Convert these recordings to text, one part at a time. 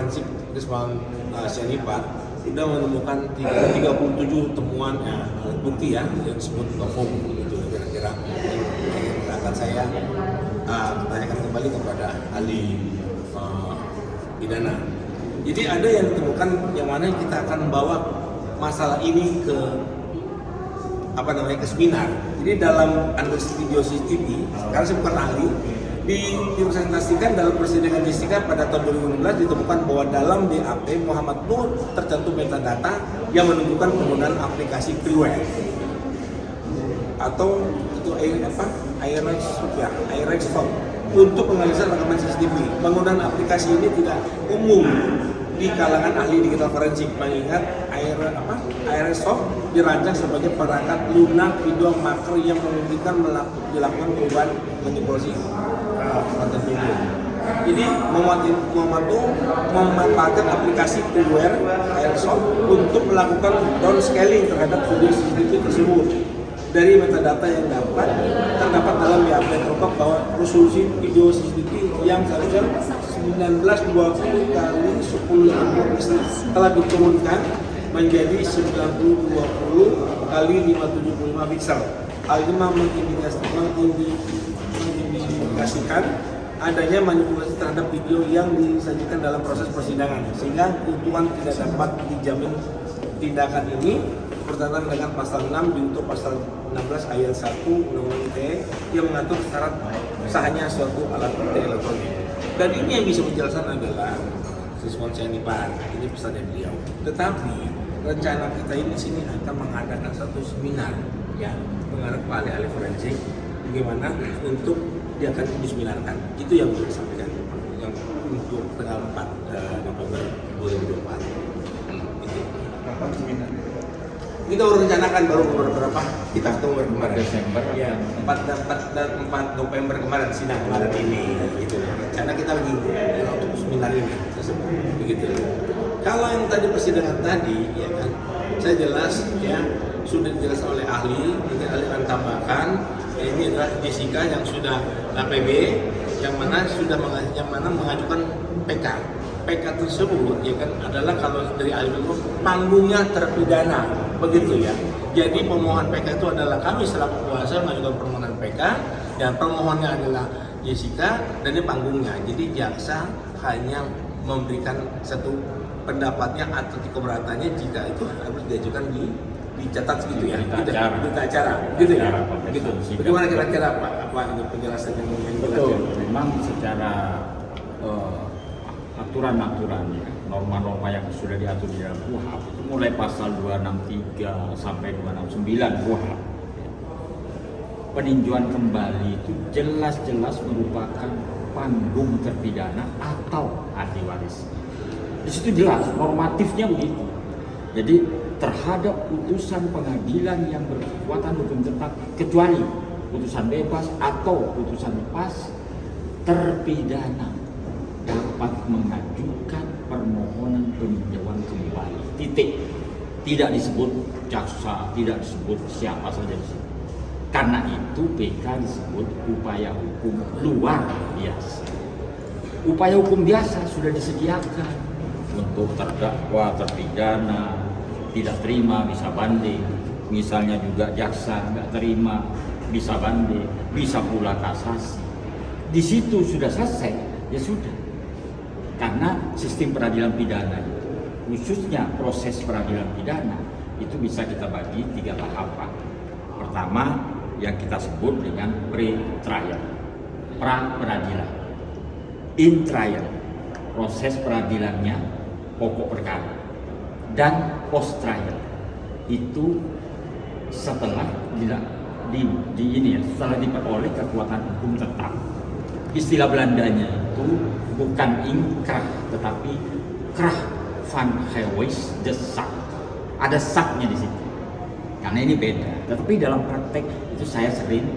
forensik Risman Sianipar sudah menemukan 37 temuan alat bukti ya yang disebut novum itu kira-kira yang akan saya tanyakan kembali kepada ahli pidana. Jadi ada yang ditemukan yang mana kita akan bawa masalah ini ke ke seminar. Jadi dalam analis video CCTV, karena saya bukan ahli, dipresentasikan dalam persidangan Jessica pada tahun 2016 ditemukan bahwa dalam BAP Muhammad Nur tercantum metadata yang menunjukkan penggunaan aplikasi freeware atau itu iRex untuk penganalisan rekaman CCTV. Penggunaan aplikasi ini tidak umum di kalangan ahli digital forensik, mengingat iResoft dirancang sebagai perangkat lunak video makro yang memungkinkan dilakukan perubahan manipulasi konten video. Jadi Muhammad memanfaatkan aplikasi freeware iResoft untuk melakukan downscaling terhadap video CCTV tersebut. Dari metadata yang terdapat dalam BAP terungkap bahwa resolusi video CCTV yang seharusnya 1920 kali 1080 pixel telah diturunkan menjadi 9020 kali 575 pixel. Hal ini mengindikasikan adanya manipulasi terhadap video yang disajikan dalam proses persidangan, sehingga keutuhan tidak dapat dijamin. Tindakan ini bertentangan dengan pasal 6 junto pasal 16 ayat 1 Undang-Undang ITE yang mengatur syarat sahnya suatu alat bukti elektronik. Dan ini yang bisa menjelaskan adalah Risman Sianipar, ini pesannya beliau. Tetapi rencana kita ini sini akan mengadakan satu seminar ya, mengarah ke ahli-ahli forensik bagaimana untuk dia akan diseminarkan. Itu yang boleh sampaikan yang untuk tanggal 4 November 2024. Kapan seminar? Kita baru rencanakan baru beberapa kita ketemu kemarin Desember ya 4 November kemarin sidang kemarin ini gitu. Rencana kita lagi untuk seminar ini tersebut begitu. Kalau yang tadi persidangan tadi ya kan saya jelas ya sudah dijelaskan oleh ahli, ini ahli akan tambahkan ini adalah Jessica yang sudah APB yang mana mengajukan PK. PK tersebut ya kan adalah kalau dari ahli hukum panggungnya terpidana begitu ya. Jadi pemohon PK itu adalah kami selaku kuasa mengajukan permohonan PK dan pemohonnya adalah Jessica dan ini panggungnya. Jadi jaksa hanya memberikan satu pendapatnya atau keberatannya jika itu harus diajukan dicatat gitu ya. Berita acara gitu ya. Gitu. Bagaimana kira-kira apa itu penjelasan yang betul. Memang secara aturan-aturannya, norma-norma yang sudah diatur di dalam KUHP itu mulai pasal 263 sampai 269 KUHP. Peninjauan kembali itu jelas-jelas merupakan panggung terpidana atau ahli waris. Di situ jelas normatifnya begitu. Jadi terhadap putusan pengadilan yang berkekuatan hukum tetap kecuali putusan bebas atau putusan lepas, terpidana dapat mengajukan permohonan peninjauan kembali. Titik. Tidak disebut jaksa, tidak disebut siapa saja di sini. Karena itu PK disebut upaya hukum luar biasa. Upaya hukum biasa sudah disediakan untuk terdakwa, terpidana, tidak terima bisa banding. Misalnya juga jaksa nggak terima bisa banding, bisa pula kasasi. Di situ sudah selesai, ya sudah. Karena sistem peradilan pidana itu, khususnya proses peradilan pidana itu bisa kita bagi 3 tahapan. Pertama yang kita sebut dengan pre-trial, pra-peradilan. In-trial, proses peradilannya, pokok perkara. Dan post-trial, itu setelah setelah diperoleh kekuatan hukum tetap. Istilah Belandanya itu bukan inkrah tetapi krah van Hewijs de Zaak. Ada saknya di situ. Karena ini beda. Tetapi dalam praktek itu saya sering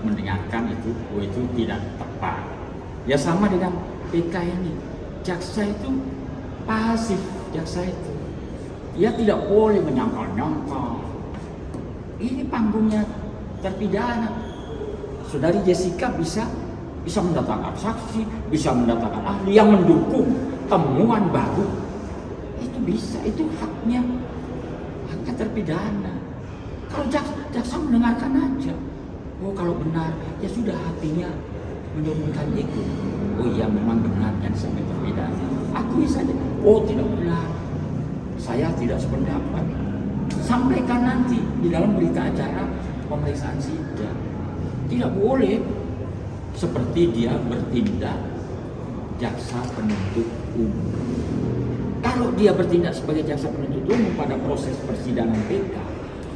mendengarkan itu tidak tepat. Ya sama dengan PK ini. Jaksa itu pasif, jaksa itu. Dia tidak boleh menyangkal-nyangkal. Ini panggungnya terpidana. Saudari Jessica bisa mendatangkan saksi, bisa mendatangkan ahli yang mendukung temuan baru, itu bisa, itu haknya terpidana. Kalau jaksa mendengarkan aja, oh kalau benar, ya sudah, hatinya menyembunyikan itu. Oh iya memang benar dan sampai terpidana. Akui saja, oh tidak benar, saya tidak sependapat. Sampaikan nanti di dalam berita acara pemeriksaan sidang. Tidak boleh seperti dia bertindak jaksa penuntut umum. Kalau dia bertindak sebagai jaksa penuntut umum pada proses persidangan PK,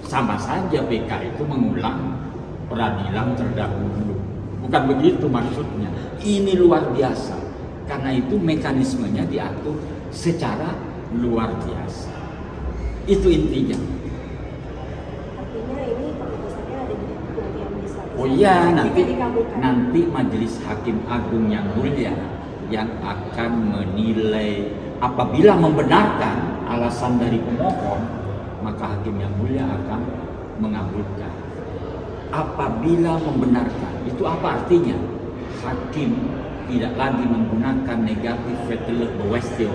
sama saja PK itu mengulang peradilan terdahulu. Bukan begitu maksudnya. Ini luar biasa. Karena itu mekanismenya diatur secara luar biasa. Itu intinya. Artinya ini keputusannya ada di yang bisa. Oh iya, nanti Majelis Hakim Agung yang mulia yang akan menilai. Apabila membenarkan alasan dari pemohon, maka hakim yang mulia akan mengabulkan. Apabila membenarkan, itu apa artinya? Hakim tidak lagi menggunakan negatif fatal question,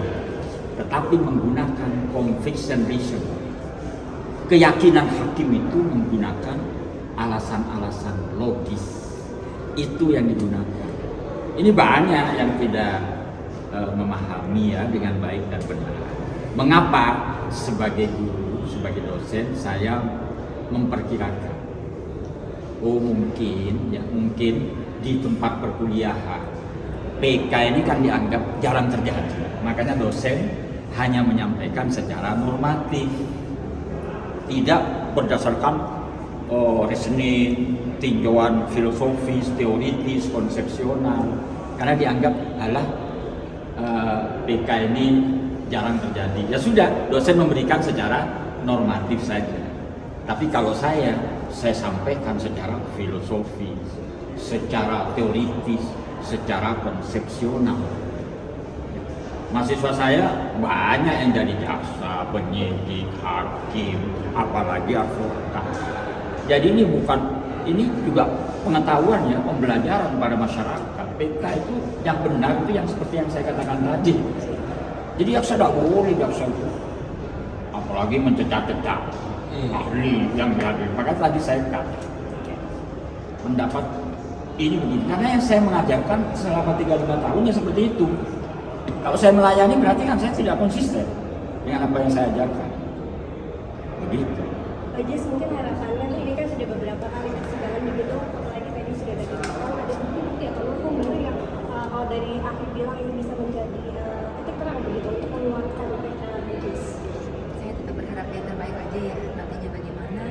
tetapi menggunakan conviction reason. Keyakinan hakim itu menggunakan alasan-alasan logis. Itu yang digunakan. Ini banyak yang tidak memahami ya dengan baik dan benar. Mengapa sebagai guru, sebagai dosen saya memperkirakan, oh mungkin di tempat perkuliahan PK ini kan dianggap jarang terjadi. Makanya dosen hanya menyampaikan secara normatif, tidak berdasarkan reasoning, tinjauan filosofis, teoritis, konsepsional, karena dianggap PK ini jarang terjadi. Ya sudah, dosen memberikan secara normatif saja. Tapi kalau saya sampaikan secara filosofis, secara teoritis, secara konsepsional. Mahasiswa saya banyak yang jadi jaksa, penyidik, hakim, apalagi advokat. Jadi ini juga pengetahuan ya, pembelajaran pada masyarakat. PK itu yang benar itu yang seperti yang saya katakan tadi. Jadi jaksa tidak boleh apalagi mencecah-cecah ahli yang dihadir. Maka tadi saya katakan pendapat ini begini. Karena yang saya mengajarkan selama 35 tahun ya seperti itu. Kalau saya melayani berarti kan saya tidak konsisten dengan apa yang saya ajarkan. Begitu. Pak Jess, mungkin harapannya tuh ini kan sudah beberapa kali persidangan begitu, apalagi tadi sudah ada dilakukan, ada bukti atau hukum begitu yang kalau dari hakim bilang ini bisa menjadi titik terang begitu untuk menguatkan PK Pak Jess. Saya tetap berharap yang terbaik aja ya, nantinya bagaimana.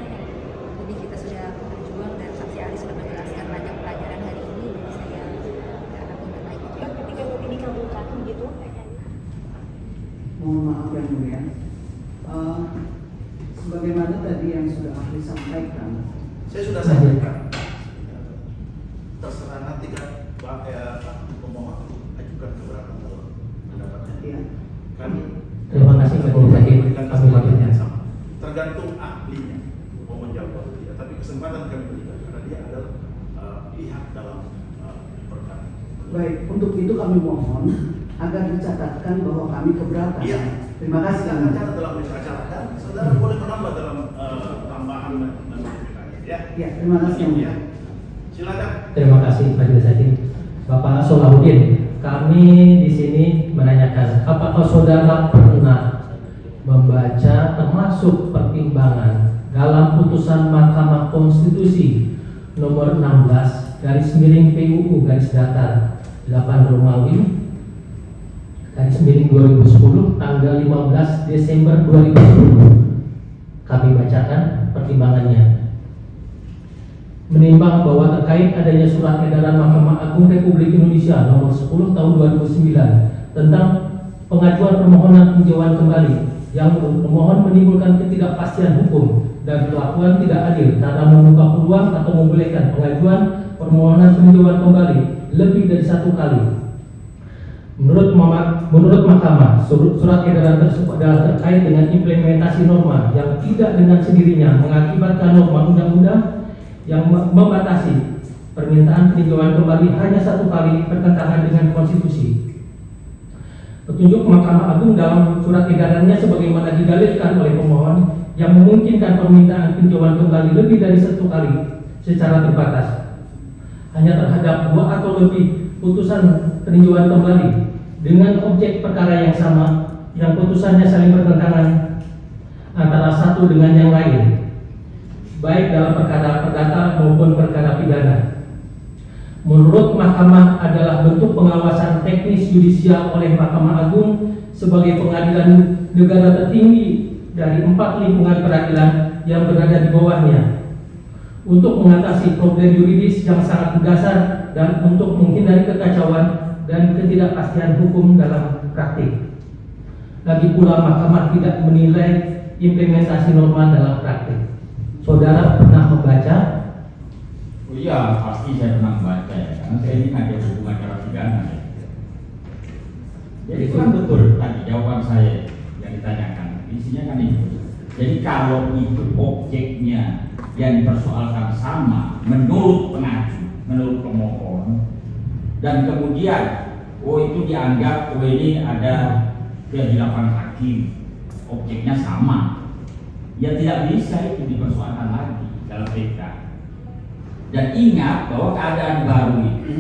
Jadi kita sudah berjuang dan saksi ahli sudah menjelaskan banyak pelajaran hari ini, jadi saya berharap yang terbaik aja. Ketika nanti dikabulkan begitu PK-nya. Mohon maaf yang mulia. Sebagaimana tadi yang sudah ahli sampaikan, saya sudah sampaikan. Terserah nanti kan pemohon ajukan keberatan dalam pendapatnya. ya, Kami Terima kasih Majelis Hakim. memberikan Kami kesempatan yang lanjutkan. sama. Tergantung ahlinya mau menjawab atau tidak. Tapi kesempatan kami berikan karena dia adalah pihak dalam perkara. baik. Untuk itu kami mohon agar dicatatkan bahwa kami keberatan. Iya. Terima kasih. Kita akan catat dalam acara dan saudara boleh menambah dalam tambahan notifikasi. Ya. Ya, terima kasih yang mulia. Ya. Silakan. Terima kasih Majelis Hakim. Bapak Solahuddin, kami di sini menanyakan, apakah saudara pernah membaca termasuk pertimbangan dalam putusan Mahkamah Konstitusi nomor 16 garis miring PUU garis datar 8 Romawi garis miring 2010 tanggal 15 Desember 2010. Kami bacakan pertimbangannya. Menimbang bahwa terkait adanya surat edaran Mahkamah Agung Republik Indonesia nomor 10 tahun 2009 tentang pengajuan permohonan peninjauan kembali yang pemohon menimbulkan ketidakpastian hukum dan perlakuan tidak adil karena membuka peluang atau membolehkan pengajuan permohonan peninjauan kembali lebih dari satu kali. Menurut Mahkamah, surat edaran tersebut adalah terkait dengan implementasi norma yang tidak dengan sendirinya mengakibatkan norma undang-undang yang membatasi permintaan peninjauan kembali hanya satu kali bertentangan dengan konstitusi. Petunjuk Mahkamah Agung dalam surat edarannya sebagaimana didalilkan oleh pemohon yang memungkinkan permintaan peninjauan kembali lebih dari 1 kali secara terbatas hanya terhadap 2 atau lebih putusan peninjauan kembali dengan objek perkara yang sama yang putusannya saling bertentangan antara satu dengan yang lain, baik dalam perkara perdata maupun perkara pidana. Menurut Mahkamah adalah bentuk pengawasan teknis yudisial oleh Mahkamah Agung sebagai pengadilan negara tertinggi dari 4 lingkungan peradilan yang berada di bawahnya untuk mengatasi problem yuridis yang sangat mendasar dan untuk menghindari kekacauan dan ketidakpastian hukum dalam praktik. Lagi pula Mahkamah tidak menilai implementasi norma dalam praktik. Saudara pernah membaca? Oh iya, pasti saya pernah membaca ya, karena saya ini ada hubungan acara pidana ya. Jadi itu kan betul tadi jawaban saya yang ditanyakan, isinya kan itu. Jadi kalau itu objeknya yang dipersoalkan sama menurut pengaju, menurut pemohon, dan kemudian itu dianggap ini ada kehilapan hakim, objeknya sama, ya tidak bisa itu dipersoalkan lagi dalam PK. Dan ingat bahwa keadaan baru itu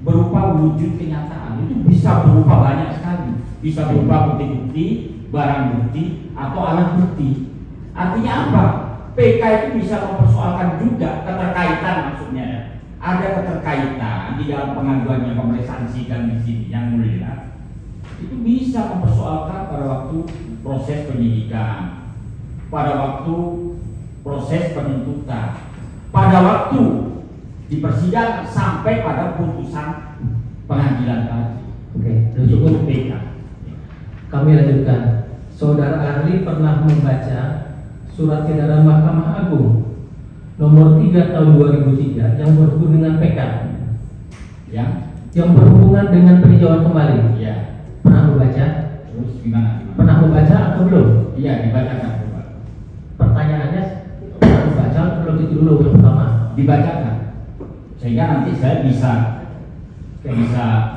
berupa wujud kenyataan, itu bisa berupa banyak sekali, bisa berupa bukti-bukti, barang bukti, atau alat bukti. Artinya apa? PK itu bisa mempersoalkan juga keterkaitan, maksudnya ya. Ada keterkaitan di dalam pengaduannya pemeriksaan sidang di sini yang mulia, itu bisa mempersoalkan pada waktu proses penyidikan, pada waktu proses penuntutan, pada waktu di persidangan sampai pada putusan pengadilan tadi. Oke, cukup. PK. Kami lanjutkan. Saudara ahli pernah membaca surat edaran Mahkamah Agung nomor 3 tahun 2003 yang berhubungan dengan PK, yang berhubungan dengan peninjauan kembali. Iya. Pernah membaca? Terus gimana? Pernah membaca atau belum? Iya, dibacakan. Pertanyaannya pernah membaca atau belum, itu dulu yang pertama. Dibacakan sehingga nanti saya bisa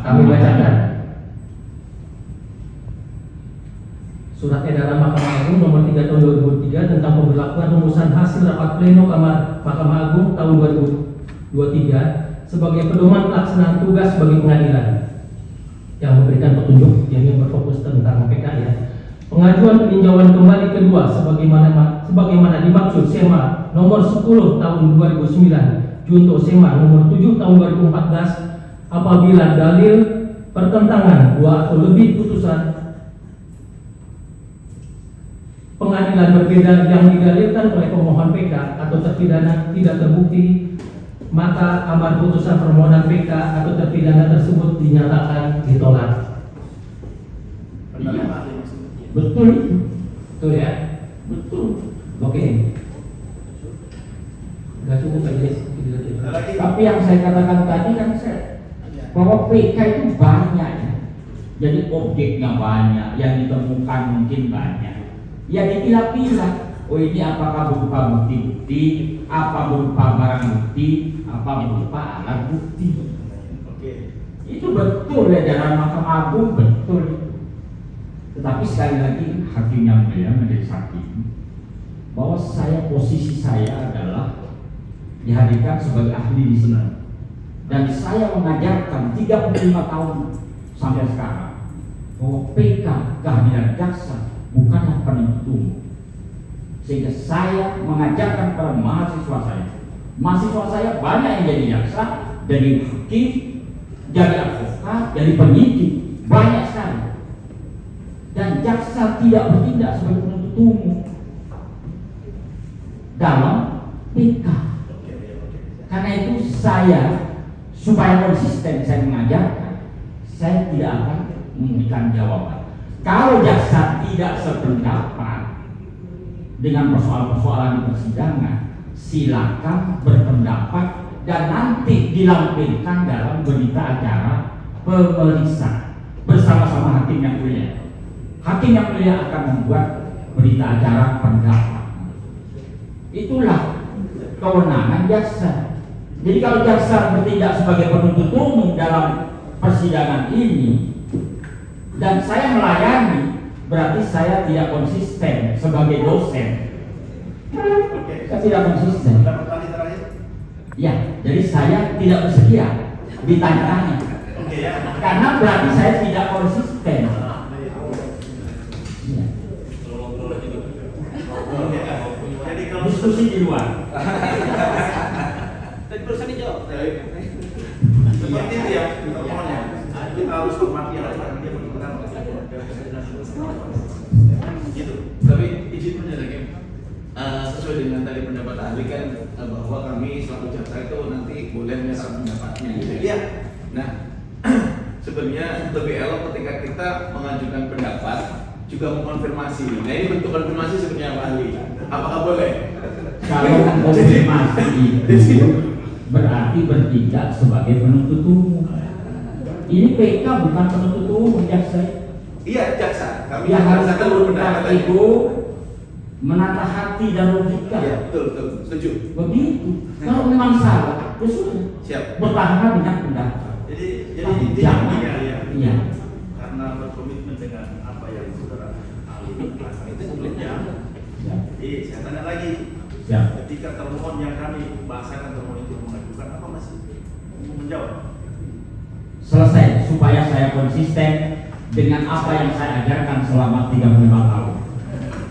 kami bacakan. Surat edaran Mahkamah Agung nomor 3 tahun 2003 tentang pemberlakuan rumusan hasil rapat pleno Mahkamah Agung tahun 2023 sebagai pedoman pelaksanaan tugas bagi pengadilan yang memberikan petunjuk yang berfokus tentang PK ya. Pengajuan peninjauan kembali kedua sebagaimana dimaksud SEMA nomor 10 tahun 2009 junto SEMA nomor 7 tahun 2014 apabila dalil pertentangan 2 atau lebih putusan pengadilan berbeda yang didalilkan oleh pemohon PK atau terpidana tidak terbukti, maka amar putusan permohonan PK atau terpidana tersebut dinyatakan ditolak. Iya. Betul itu. Betul ya? Betul. Oke. Gak cukup aja. Tapi yang saya katakan tadi kan bahwa PK itu banyak ya. Jadi objeknya banyak, yang ditemukan mungkin banyak. Ya dipilah-pilah. Oh ini apakah berupa bukti-bukti, apa berupa barang bukti, apa berupa alat bukti. Oke. Itu betul ya dalam Mahkamah Agung, betul. Tetapi sekali lagi hakim yang mulia menjadi hakim bahwa posisi saya adalah dihadirkan sebagai ahli di sini dan saya mengajarkan 35 tahun sampai sekarang bahwa PK kehadiran jaksa bukanlah penuntut umum, sehingga saya mengajarkan pada mahasiswa saya banyak yang jadi jaksa, jadi hakim, jadi advokat, jadi penyidik, banyak sekali. Dan jaksa tidak bertindak sebagai penuntut umum dalam PK. Karena itu saya supaya konsisten saya mengajarkan, saya tidak akan memberikan jawaban. Kalau jaksa tidak sependapat dengan persoalan-persoalan di persidangan, silakan berpendapat dan nanti dilampirkan dalam berita acara pemeriksaan bersama-sama hakim yang mulia. Hakim yang mulia akan membuat berita acara pendapat. Itulah kewenangan jaksa. Jadi kalau jaksa bertindak sebagai penuntut umum dalam persidangan ini, dan saya melayani, berarti saya tidak konsisten sebagai dosen. Oke. Saya tidak konsisten. Dapat kali terakhir. Ya, jadi saya tidak bersedia ditanya-tanya. Oke ya. Karena berarti saya tidak konsisten. Ya. Oke. Jadi kalau Diskusi di luar. seperti itu ya, pokoknya kita harus hormati apa yang dia menentukan. Gitu. Tapi izin menjelaskan sesuai dengan tadi pendapat ahli kan bahwa kami selaku jaksa itu nanti boleh menyerap pendapatnya gitu. Iya. Nah, sebenarnya lebih elok ketika kita mengajukan pendapat juga mengkonfirmasi. Nah ini bentuk konfirmasi sebenarnya apa ahli? Apakah boleh? Kalau konfirmasi itu berarti bertindak sebagai penuntut umum. Ini PK bukan penuntut umum, jaksa. Iya jaksa. Kami Yang harus jaksa berpendapat berpendapat itu menata hati dan logika. Iya betul setuju. Begitu. Kalau memang salah, ya sudah. Siap. Bertahan dengan pendapat. Jadi Tapi intinya jangan. begini ya. Iya. Karena berkomitmen dengan apa yang saudara ahli lakukan itu sebelumnya. Ya. Jadi saya tanya lagi, Siap. ketika termohon yang kami bahasakan termohon itu mengajukan apa masih menjawab? Selesai supaya saya konsisten dengan apa yang saya ajarkan selama 35 tahun.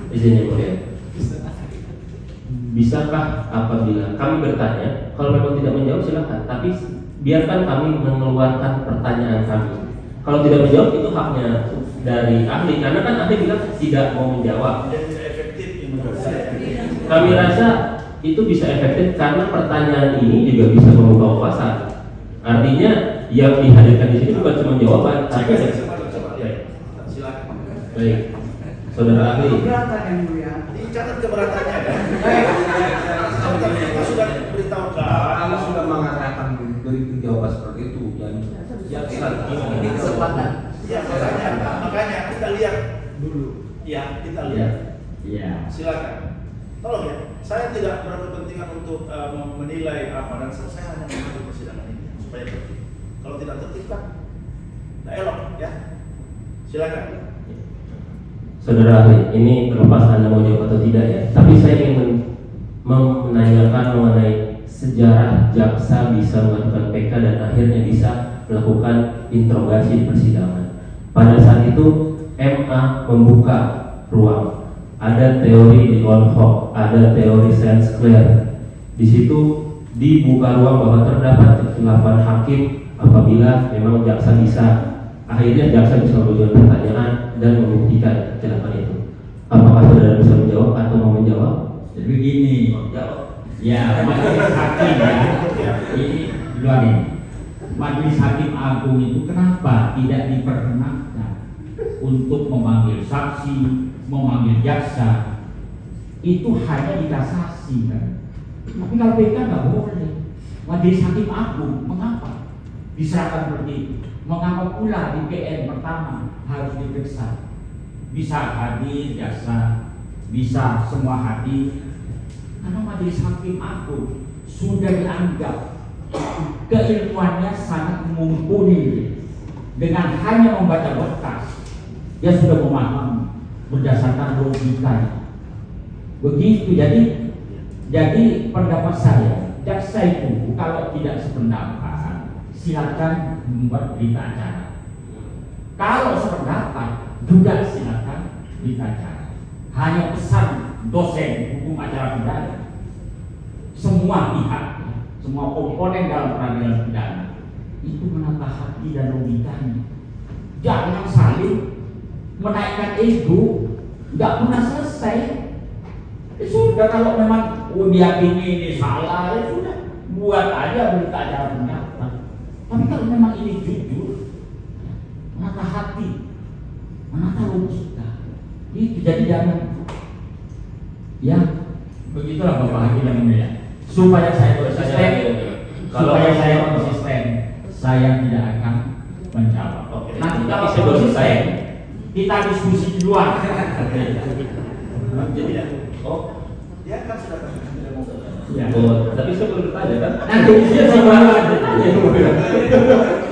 Izin yang mulia. Bisakah apabila kami bertanya, kalau memang tidak menjawab silakan, tapi biarkan kami mengeluarkan pertanyaan kami. Kalau tidak menjawab itu haknya dari ahli, karena kan ahli bilang tidak mau menjawab. Jadi tidak efektif yang menurut saya. Kami rasa itu bisa efektif karena pertanyaan ini juga bisa membuka wawasan. Artinya yang dihadirkan di sini bukan cuma jawaban, tapi ada. Silakan. Baik, saudara ahli. Keberatan yang mulia. Dicatat keberatannya ya. Kita sudah beritahu Kalau sudah mengatakan beri jawaban seperti itu, dan jaksa ini kesempatan. Ya makanya kita lihat dulu. Ya kita lihat. Iya. Silakan. Tolong ya. Saya tidak berkepentingan untuk menilai apa dan saya hanya mengatur persidangan ini supaya tertib. Kalau tidak tertib kan tidak elok ya. Silakan. Saudara ahli, ini terlepas Anda mau jawab atau tidak ya, tapi saya ingin menanyakan mengenai sejarah jaksa bisa melakukan PK dan akhirnya bisa melakukan interogasi di persidangan. Pada saat itu MA membuka ruang. Ada teori di Olhoff, ada teori Saint Clair. Di situ dibuka ruang bahwa terdapat kekhilafan hakim apabila memang jaksa bisa, akhirnya jaksa bisa mengajukan pertanyaan dan membuktikan kekhilafan itu. Apakah saudara bisa menjawab atau mau menjawab? Jadi begini. Ya, majelis hakim ya. Ini dua ini. Majelis hakim agung itu kenapa tidak diperkenankan untuk memanggil saksi, memanggil jaksa? Itu hanya dikasasi kan. Tapi kalau PK nggak boleh. Majelis hakim agung mengapa diserahkan seperti itu? Mengapa pula di PN pertama harus diperiksa? Bisa hadir jaksa, bisa semua hadir. Karena majelis hakim agung sudah dianggap keilmuannya sangat mumpuni. Dengan hanya membaca berkas, dia sudah memahami berdasarkan logika. Begitu. Jadi pendapat saya, jaksa itu kalau tidak sependapat, silakan membuat berita acara. Kalau sependapat, juga silakan berita acara. Hanya pesan dosen hukum acara pidana, semua pihak, semua komponen dalam peradilan pidana itu menata hati dan logikanya. Jangan saling menaikkan ego, nggak pernah selesai. Sudah kalau memang diyakini ini salah, ya sudah buat aja berita acara pendapat. Tapi kalau memang ini jujur, menata hati, menata logika, itu jadi jangan. Ya, begitulah Bapak Hakim yang mulia. Supaya saya konsisten, saya tidak akan menjawab. Nanti kalau saya konsisten, kita diskusi di luar. Jadi ya. Oh, Dia kan sudah tidak mau. Ya. Oh, tapi saya belum bertanya kan? Nanti diskusi di luar.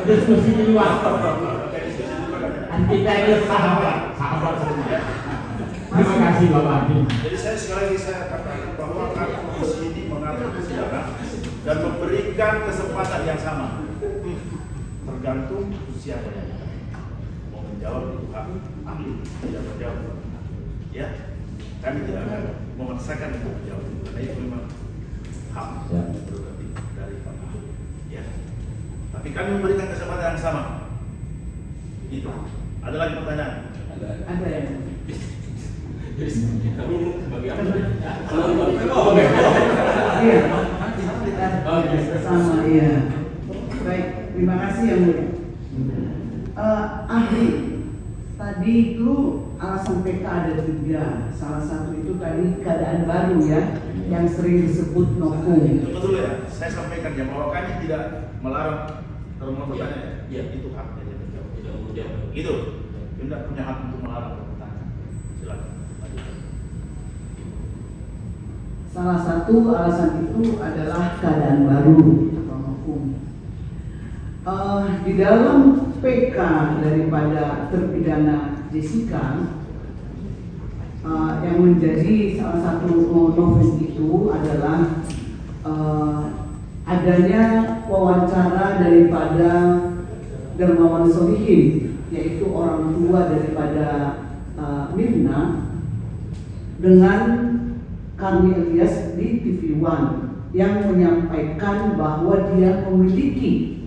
Diskusi di luar. Oke, diskusi dulu kan. Kita ini sahabat semua. Terima kasih Bapak Adi. Jadi sekali lagi saya katakan bahwa kami di sini mengatur persidangan dan memberikan kesempatan yang sama. Tergantung siapa yang mau menjawab itu hak ahli, tidak menjawab. Ya, kami tidak akan memaksakan untuk menjawab karena itu memang hak prerogatif dari Pak ahli. Ya, tapi kami memberikan kesempatan yang sama. Itu. Ada lagi pertanyaan? Ada yang iya, sama iya. Baik, terima kasih yang mulia. Ahli, tadi itu alasan PK ada 3. Salah satu itu tadi keadaan baru ya, yang sering disebut nokung. Betul ya, saya sampaikan ya bahwa kami tidak melarang termohon bertanya. Ya, itu haknya dia menjawab. Itu, tidak punya hak untuk melarang bertanya. Silakan. Salah satu alasan itu adalah keadaan baru atau nokung. Di dalam PK daripada terpidana Jessica yang menjadi salah satu novum itu adalah adanya wawancara daripada Dermawan Solihin, yaitu orang tua daripada Mirna dengan Karni Ilyas di TV One yang menyampaikan bahwa dia memiliki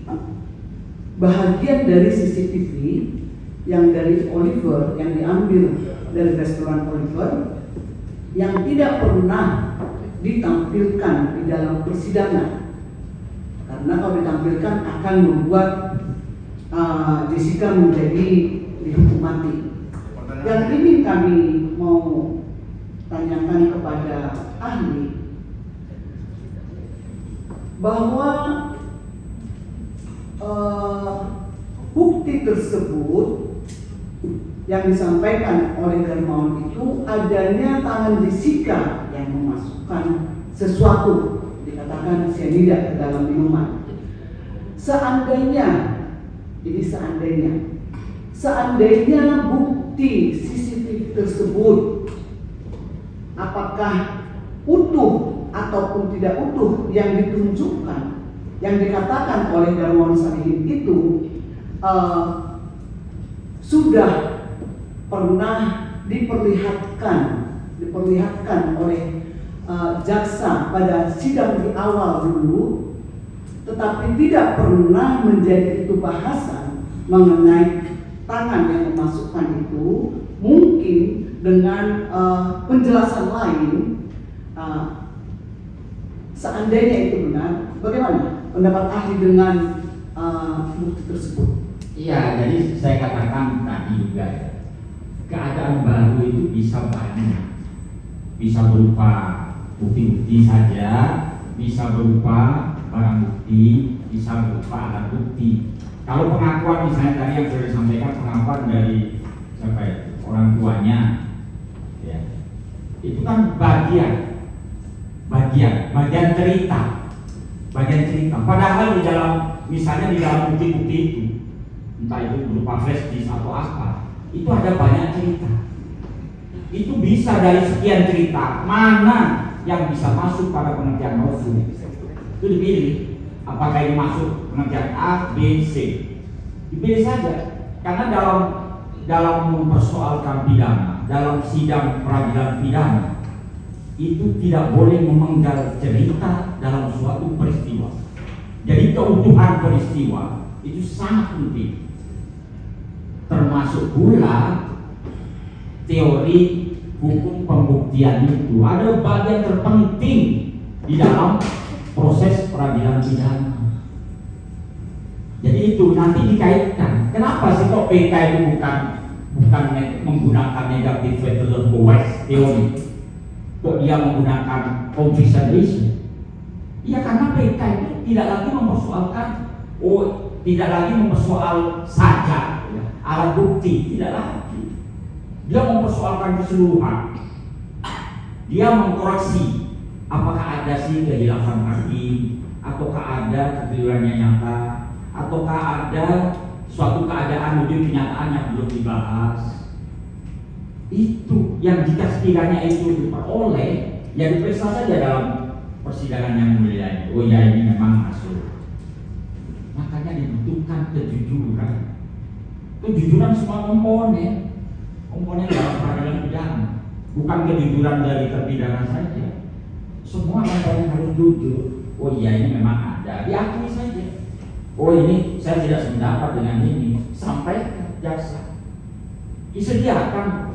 bahagian dari CCTV yang dari Oliver, yang diambil dari restoran Oliver, yang tidak pernah ditampilkan di dalam persidangan, karena kalau ditampilkan akan membuat Jessica menjadi dihukum mati. Yang ini kami mau tanyakan kepada ahli bahwa bukti tersebut yang disampaikan oleh Dermawan itu adanya tangan Jessica yang memasukkan sesuatu, dikatakan cyanida ke dalam minuman. Seandainya bukti CCTV tersebut apakah utuh ataupun tidak utuh yang ditunjukkan, yang dikatakan oleh Dermawan Solihin itu sudah pernah diperlihatkan oleh jaksa pada sidang di awal dulu, tetapi tidak pernah menjadi itu bahasan mengenai tangan yang memasukkan itu. Mungkin dengan penjelasan lain, seandainya itu benar, bagaimana pendapat ahli dengan bukti tersebut? Iya, jadi saya katakan tadi juga ya, keadaan baru itu bisa banyak, bisa berupa bukti-bukti saja, bisa berupa barang bukti, bisa berupa alat bukti. Kalau pengakuan misalnya tadi yang sudah disampaikan, pengakuan dari siapa ya, orang tuanya, ya, itu kan bagian cerita. Padahal di dalam, misalnya di dalam bukti-bukti itu, entah itu berupa flash disk atau apa, itu ada banyak cerita. Itu bisa dari sekian cerita, mana yang bisa masuk pada pengertian novum, itu dipilih. Apakah ini masuk pengertian A, B, C, dipilih saja. Karena dalam mempersoalkan pidana, dalam sidang peradilan pidana, itu tidak boleh memenggal cerita dalam suatu peristiwa. Jadi keutuhan peristiwa itu sangat penting. Termasuk pula teori hukum pembuktian itu ada bagian terpenting di dalam proses peradilan pidana. Jadi itu nanti dikaitkan. Kenapa sih kok PK itu bukan menggunakan negative fatal bias teori? Kok dia menggunakan conviction ratio? Ya karena PK itu tidak lagi mempersoalkan, tidak lagi mempersoal saja ya, alat bukti, tidak lagi. Dia mempersoalkan keseluruhan. Dia mengkoreksi apakah ada sih kehilafan hakim, ataukah ada kekeliruan yang nyata, ataukah ada suatu keadaan menuju kenyataan yang belum dibahas. Itu yang jika sekiranya itu diperoleh, ya diperiksa saja dalam persidangan yang mulia ini. Oh ya, ini memang masuk. Makanya dibutuhkan kejujuran. Kejujuran semua komponen dalam peradilan pidana, bukan kejujuran dari terpidana saja. Semua komponen harus jujur. Oh iya, ini memang ada, diakui saja. Oh ini saya tidak sependapat dengan ini, sampai jaksa. Disediakan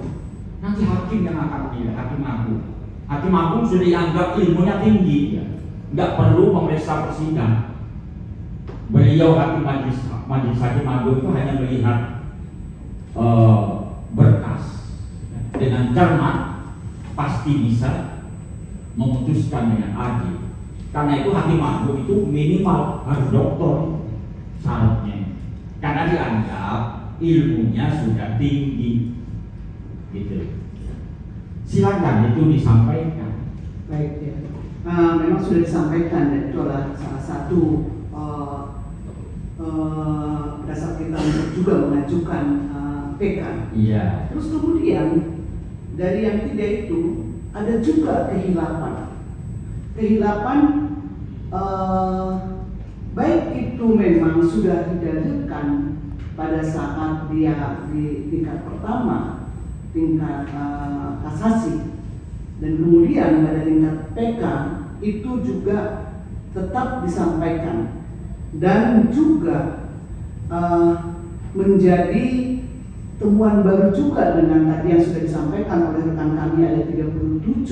nanti hakim yang akan pilih, hakim agung. Hakim agung sudah dianggap ilmunya tinggi, ya. Nggak perlu memeriksa persidangan. Beliau hakim majelis hakim agung itu hanya melihat berkas dengan cermat, pasti bisa memutuskan dengan adil. Karena itu hakim agung itu minimal harus doktor syaratnya, karena dianggap ilmunya sudah tinggi, gitu. Silakan itu disampaikan. Baik ya. Memang sudah disampaikan dan itu adalah salah satu dasar kita untuk juga mengajukan PK. Iya. Terus kemudian dari yang tiga itu ada juga kehilapan. Baik itu memang sudah didalilkan pada saat dia di tingkat pertama, tingkat kasasi, dan kemudian pada tingkat PK itu juga tetap disampaikan dan juga menjadi temuan baru juga dengan tadi yang sudah disampaikan oleh rekan kami ada 37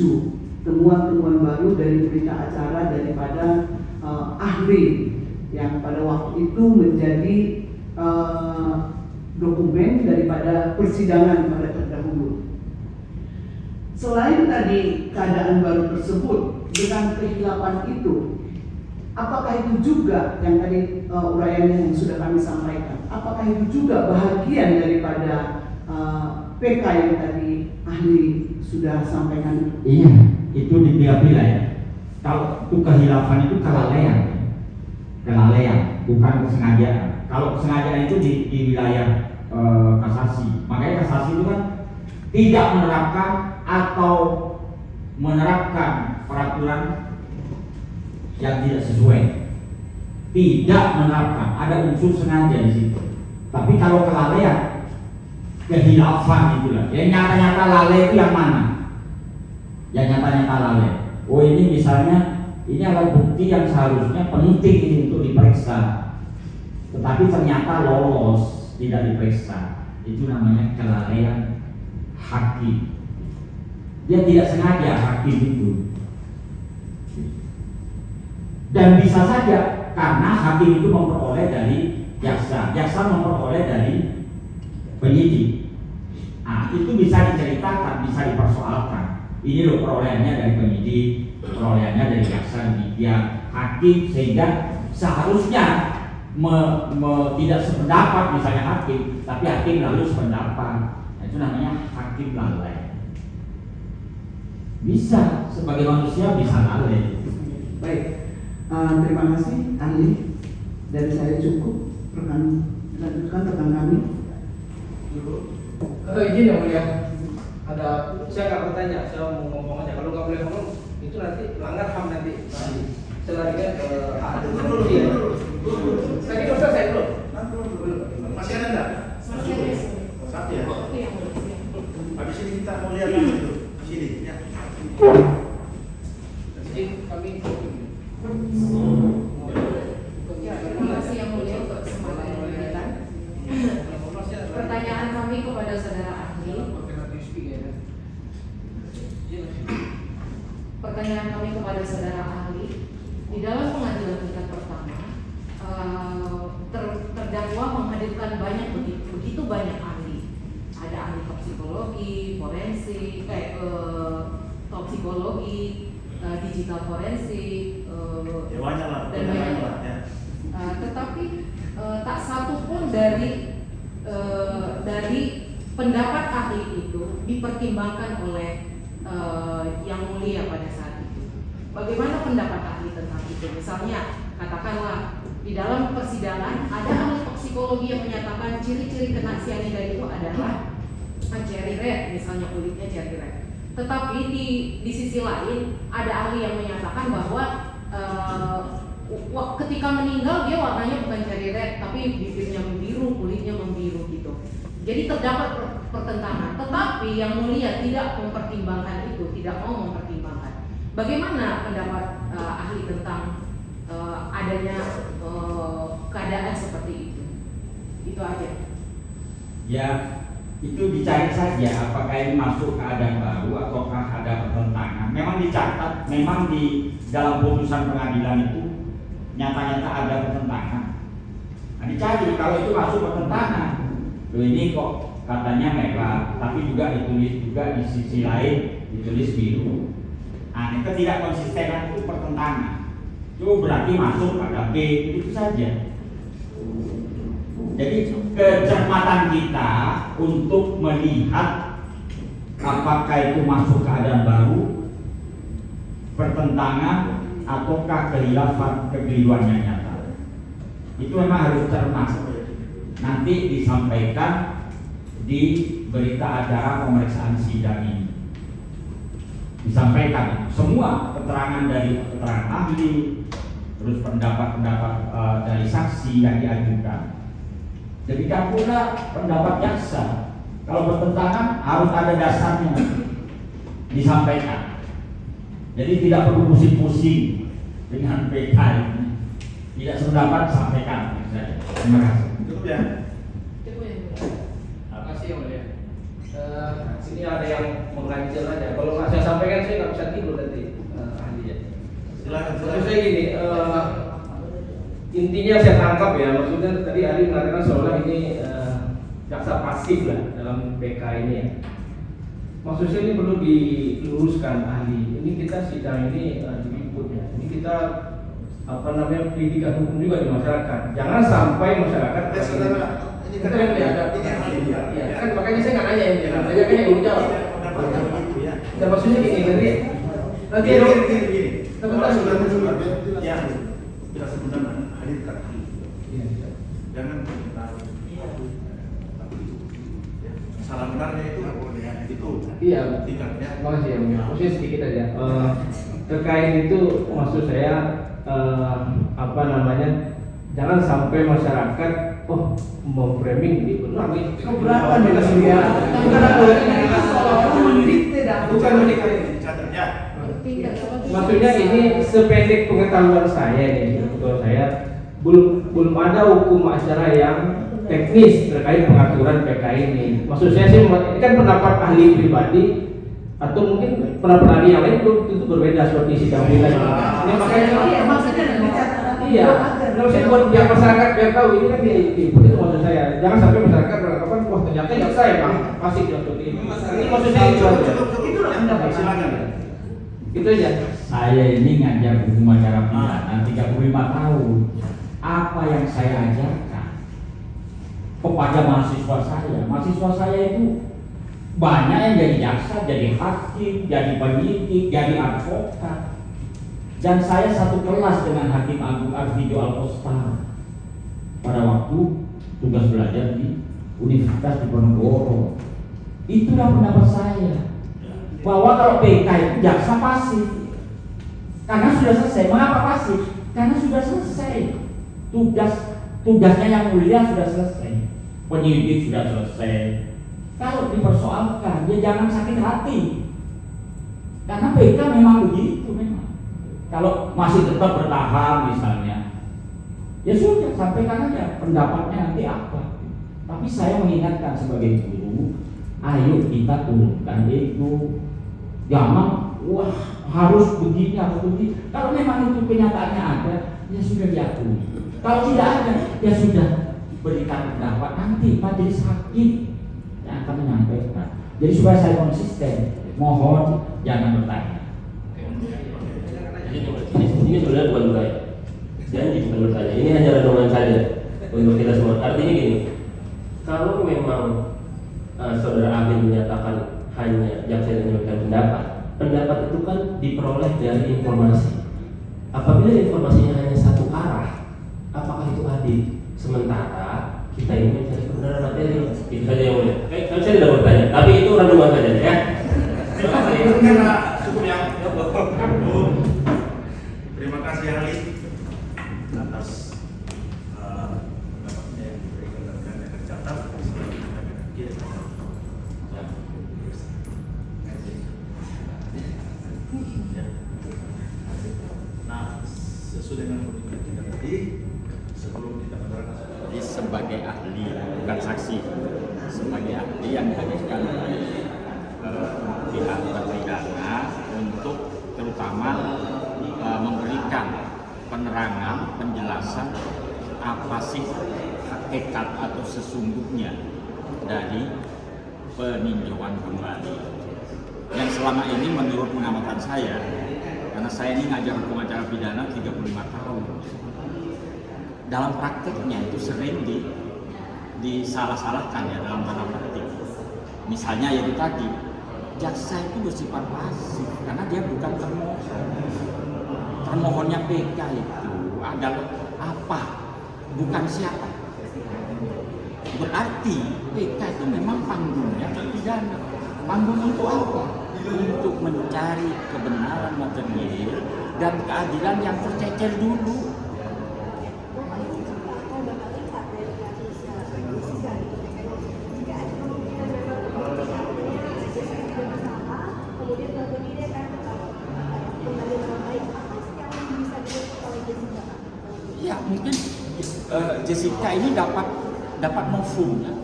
temuan-temuan baru dari berita acara daripada ahli yang pada waktu itu menjadi dokumen daripada persidangan pada terdahulu. Selain tadi keadaan baru tersebut dengan kehilapan itu, apakah itu juga yang tadi uraiannya yang sudah kami sampaikan? Apakah itu juga bahagian daripada PK yang tadi ahli sudah sampaikan? Iya, itu dipilah-pilah ya. Kalau itu kehilafan itu kelalaian, bukan kesengajaan. Kalau kesengajaan itu di wilayah kasasi. Makanya kasasi itu kan tidak menerapkan atau menerapkan peraturan yang tidak sesuai. Tidak menerapkan, ada unsur sengaja di situ. Tapi kalau kelalaian, kehilafan itulah. Yang nyata-nyata lalai itu yang mana? Yang nyata-nyata lalai. Oh ini misalnya, ini adalah bukti yang seharusnya penting ini untuk diperiksa, tetapi ternyata lolos, tidak diperiksa. Itu namanya kelalaian hakim. Dia tidak sengaja hakim itu. Dan bisa saja karena hakim itu memperoleh dari jaksa memperoleh dari penyidik. Nah, itu bisa diceritakan, bisa dipersoalkan. Ini loh perolehannya dari penyidik, perolehannya dari jaksa, demikian hakim, sehingga seharusnya tidak sependapat misalnya hakim, tapi hakim lalu sependapat. Nah, itu namanya hakim lalai. Bisa sebagai manusia bisa lalai. Baik, terima kasih ahli. Dari saya cukup. Lanjutkan rekan kami. Izin yang mulia, saya nggak bertanya, saya mau ngomong aja. Kalau nggak boleh ngomong, itu nanti melanggar HAM nanti. Selanjutnya tadi udah selesai belum? Masih ada enggak? Masih ada. Satu ya? Iya. Habis ini kita mau lihat itu. Sini ya. Jadi kami Terima kasih yang mulia untuk kesempatan yang diberikan. Pertanyaan kami kepada saudara ahli. Pertanyaan kami kepada saudara ahli, di dalam pengadilan tingkat pertama, terdakwa menghadirkan begitu banyak ahli. Ada ahli toksikologi, forensik, toksikologi, digital forensik, Ya banyak lah. dan banyak. Ya. Tetapi tak satu pun dari pendapat ahli itu dipertimbangkan oleh yang mulia pada saat itu. Bagaimana pendapat ahli tentang itu? Misalnya, katakanlah Di dalam persidangan ada ahli toksikologi yang menyatakan ciri-ciri kena cyanida itu adalah cherry red, misalnya kulitnya cherry red. Tetapi di sisi lain ada ahli yang menyatakan bahwa ketika meninggal dia warnanya bukan cherry red, tapi bibirnya membiru, kulitnya membiru gitu. Jadi terdapat pertentangan. Tetapi yang mulia tidak mempertimbangkan itu, tidak mau mempertimbangkan. Bagaimana pendapat ahli tentang adanya keadaan seperti itu? Itu aja. Ya, itu dicari saja apakah ini masuk keadaan baru ataukah ada pertentangan. Memang dicatat, memang di dalam putusan pengadilan itu nyata-nyata ada pertentangan. Nah, dicari kalau itu masuk pertentangan. Loh, ini kok katanya merah, tapi juga ditulis juga di sisi lain ditulis biru. Nah, ini ketidakkonsistenan itu pertentangan. Itu berarti masuk pada B, itu saja. Jadi kecermatan kita untuk melihat apakah itu masuk keadaan baru, pertentangan, ataukah kehilafan kekeliruan yang nyata. Itu memang harus cermat. Nanti disampaikan di berita acara pemeriksaan sidang ini. Disampaikan semua keterangan dari keterangan ahli, terus pendapat-pendapat dari saksi yang diajukan. Demikian pula pendapat jaksa. Kalau bertentangan harus ada dasarnya disampaikan. Jadi tidak perlu pusing-pusing dengan PK ini. Tidak sependapat sampaikan. Terima kasih. Cukup ya. Terima kasih yang mulia. Sini ada yang mengganjil aja. Kalau nggak saya sampaikan saya nggak bisa tidur nanti ahli ya. Silakan. Maksud saya gini, intinya saya tangkap ya, maksudnya tadi ahli mengatakan seolah ini jaksa pasif lah dalam PK ini ya. Maksud saya ini perlu diluruskan ahli. Ini kita sidang ini diliput ya. Ini kita pendidikan hukum juga di masyarakat. Jangan sampai masyarakat Ini kan ahli ya. Kan makanya saya nggak nanya ini, saya kan yang jawab. Dan maksudnya gini, nanti Gini. Sebentar. Ya, kita sebenarnya hadirkan ahli. Jangan kita salah benarnya itu iya. tingkatnya. Terima kasih ya. Maksudnya sedikit aja. Terkait itu maksud saya jangan sampai masyarakat memframing di benar. Keberatan juga semua. Bukan mendikte. Catat ya. Maksudnya ini sependek pengetahuan saya nih, betul saya belum ada hukum acara yang teknis terkait pengaturan PK ini. Maksud saya sih ini kan pendapat ahli pribadi atau mungkin pendapat ahli yang lain itu berbeda seperti sidang kita. Ini makanya maksudnya dicatat. iya. Kalau saya buat biar masyarakat biar tahu ini kan itu maksud saya. Jangan sampai masyarakat beranggapan wah ternyata yang saya bang masih seperti ini. Ini maksud saya itu aja. Silakan. Itu aja. Saya ini ngajar hukum acara pidana 35 tahun. Apa yang saya ajarkan kepada mahasiswa saya itu banyak yang jadi jaksa, jadi hakim, jadi penyidik, jadi advokat. Dan saya satu kelas dengan Hakim Agung Arvijo Alkostar pada waktu tugas belajar di Universitas Diponegoro. Itulah pendapat saya, bahwa kalau PK itu jaksa pasif karena sudah selesai. Mengapa pasif? Karena sudah selesai tugasnya yang mulia, sudah selesai, penyidik sudah selesai. Kalau dipersoalkan, ya jangan sakit hati, karena PK memang begitu memang. Kalau masih tetap bertahan misalnya, ya sudah sampaikan aja pendapatnya nanti apa. Tapi saya mengingatkan sebagai guru, ayo kita turunkan ego. Jangan wah harus begini, harus begini. Kalau memang itu kenyataannya ada, ya sudah diakui. Kalau tidak ada, ya sudah berikan pendapat. Nanti majelis hakim yang akan menyampaikan. Jadi supaya saya konsisten, mohon jangan bertanya. Ini sebenarnya bukan bertanya, janji bukan bertanya. Ini hanya renungan saja untuk kita semua. Artinya gini, kalau memang saudara ahli menyatakan hanya jaksa yang menyampaikan pendapat itu kan diperoleh dari informasi. Apabila informasinya hanya satu arah, apakah dengan pemikiran kita tadi sebelum kita menerangkan. Jadi sebagai ahli, bukan saksi, sebagai ahli yang dihadirkan oleh pihak terpidana untuk terutama memberikan penerangan, penjelasan apa sih hakikat atau sesungguhnya dari peninjauan kembali. Yang selama ini menurut pengamatan saya, karena saya ini ngajar hukum acara pidana 35 tahun, dalam prakteknya itu sering disalah-salahkan ya dalam tanda petik. Misalnya yaitu tadi, jaksa itu bersifat pasif karena dia bukan termohon. Termohonnya PK itu adalah apa? Bukan siapa. Berarti PK itu memang panggungnya terpidana. Panggung untuk apa? Untuk mencari kebenaran material dan keadilan yang tercecer dulu. Ya mungkin Jessica ini dapat novum ya.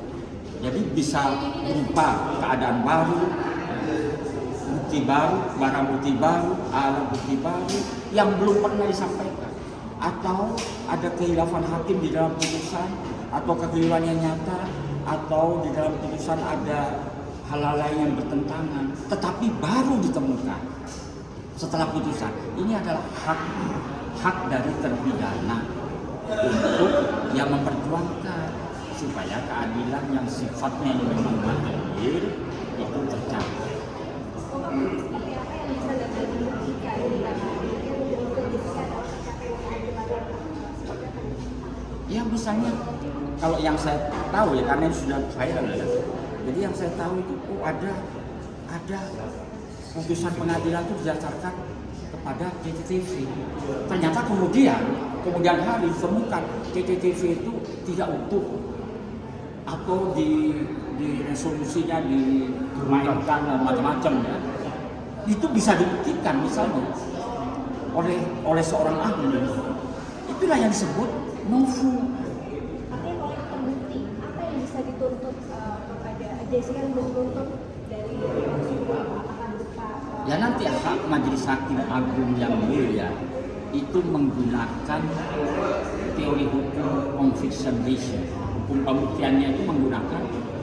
Jadi bisa berupa keadaan baru, bukti baru, barang bukti baru, alat bukti baru yang belum pernah disampaikan, atau ada kehilafan hakim di dalam putusan, atau kekeliruan yang nyata, atau di dalam putusan ada hal-hal lain yang bertentangan, tetapi baru ditemukan setelah putusan. Ini adalah hak dari terpidana untuk yang memperjuangkan supaya keadilan yang sifatnya memang material itu tercapai. Ya misalnya kalau yang saya tahu ya, karena ini sudah viral ya. Jadi yang saya tahu itu ada putusan pengadilan itu berdasarkan kepada CCTV. Ternyata kemudian hari ditemukan CCTV itu tidak utuh atau di resolusinya dimainkan macam-macam ya. Itu bisa dibuktikan misalnya oleh seorang ahli. Itulah yang disebut novum. Artinya kalau itu terbukti, apa yang bisa dituntut kepada Jessica yang menuntut dari apakah berupa Ya nanti hak Majelis Hakim Agung yang mulia itu menggunakan teori hukum conviction reason. Hukum pembuktiannya itu menggunakan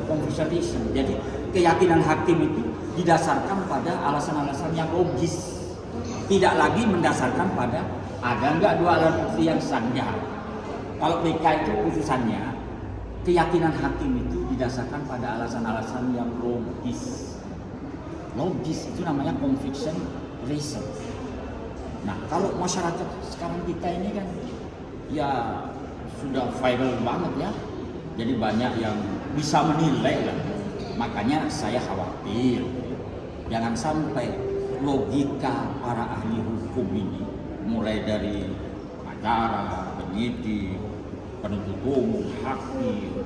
conviction reason. Jadi keyakinan hakim itu didasarkan pada alasan-alasan yang logis. Tidak lagi mendasarkan pada ada enggak dua alat bukti yang sanjang. Kalau PK itu putusannya, keyakinan hakim itu didasarkan pada alasan-alasan yang logis. Logis itu namanya conviction reason. Nah, kalau masyarakat sekarang kita ini kan ya sudah viral banget ya. Jadi banyak yang bisa menilai lah. Makanya saya khawatir jangan sampai logika para ahli hukum ini, mulai dari pengacara, penyidik, penuntut umum, hakim,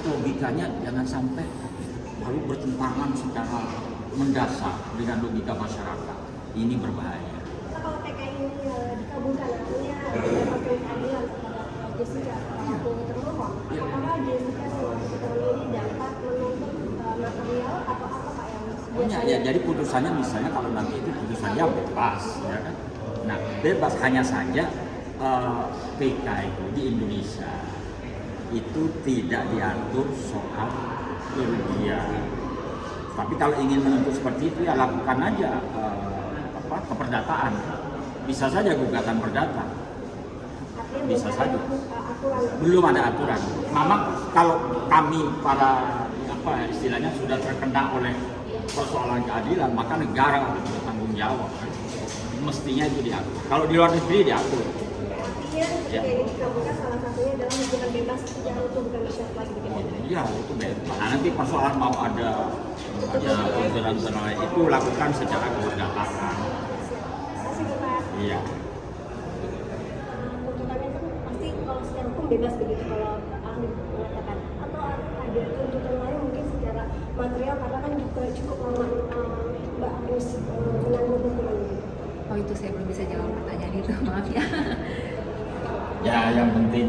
logikanya jangan sampai lalu bertentangan secara mendasar dengan logika masyarakat. Ini berbahaya. kalau PK ini dikabulkan, artinya mendapatkan keadilan kepada Jessica selaku termohon, apakah Jessica selaku termohon ini dapat menuntut material atau apa Pak yang biasanya? Ya, jadi putusannya misalnya kalau nanti itu putusannya bebas, ya kan? Nah, bebas hanya saja PK itu di Indonesia itu tidak diatur soal kerugian. Tapi kalau ingin menuntut seperti itu ya lakukan aja keperdataan. Bisa saja gugatan perdata. Bisa saja. Belum ada aturan. Memang kalau kami para istilahnya sudah terkena oleh persoalan keadilan, maka negara harus bertanggung jawab. Mestinya itu diatur. Kalau di luar negeri diatur. Artinya ketika ini dikabulkan salah satunya adalah hubungan bebas secara utuh bukan bersyarat lagi begitu. Iya, itu bebas. Nah, nanti persoalan mau ada tuntutan itu lakukan secara keperdataan. Terima kasih Pak. Iya. Tuntutannya kan pasti kalau secara hukum bebas begitu kalau ahli mengatakan, atau ada tuntutan lain mungkin secara material karena kan juga cukup lama Mbak harus menanggung hukuman. Oh itu saya belum bisa jawab pertanyaan itu, maaf ya. Ya, yang penting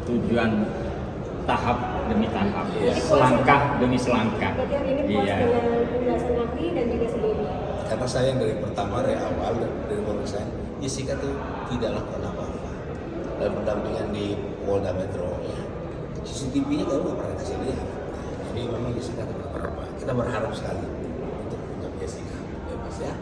tujuan tahap demi tahap, Iya. selangkah demi selangkah. Berarti hari ini puas Iya. dengan penjelasan ahli dan juga sendiri. Karena saya yang dari pertama, dari awal, dari pemeriksaan, Jessica tuh tidak lakukan apa-apa. Dan pendampingan di Polda Metro, ya. CCTV-nya kalau nggak pernah kasih lihat. Jadi memang Jessica tidak apa-apa. Kita berharap sekali untuk Jessica bebas ya.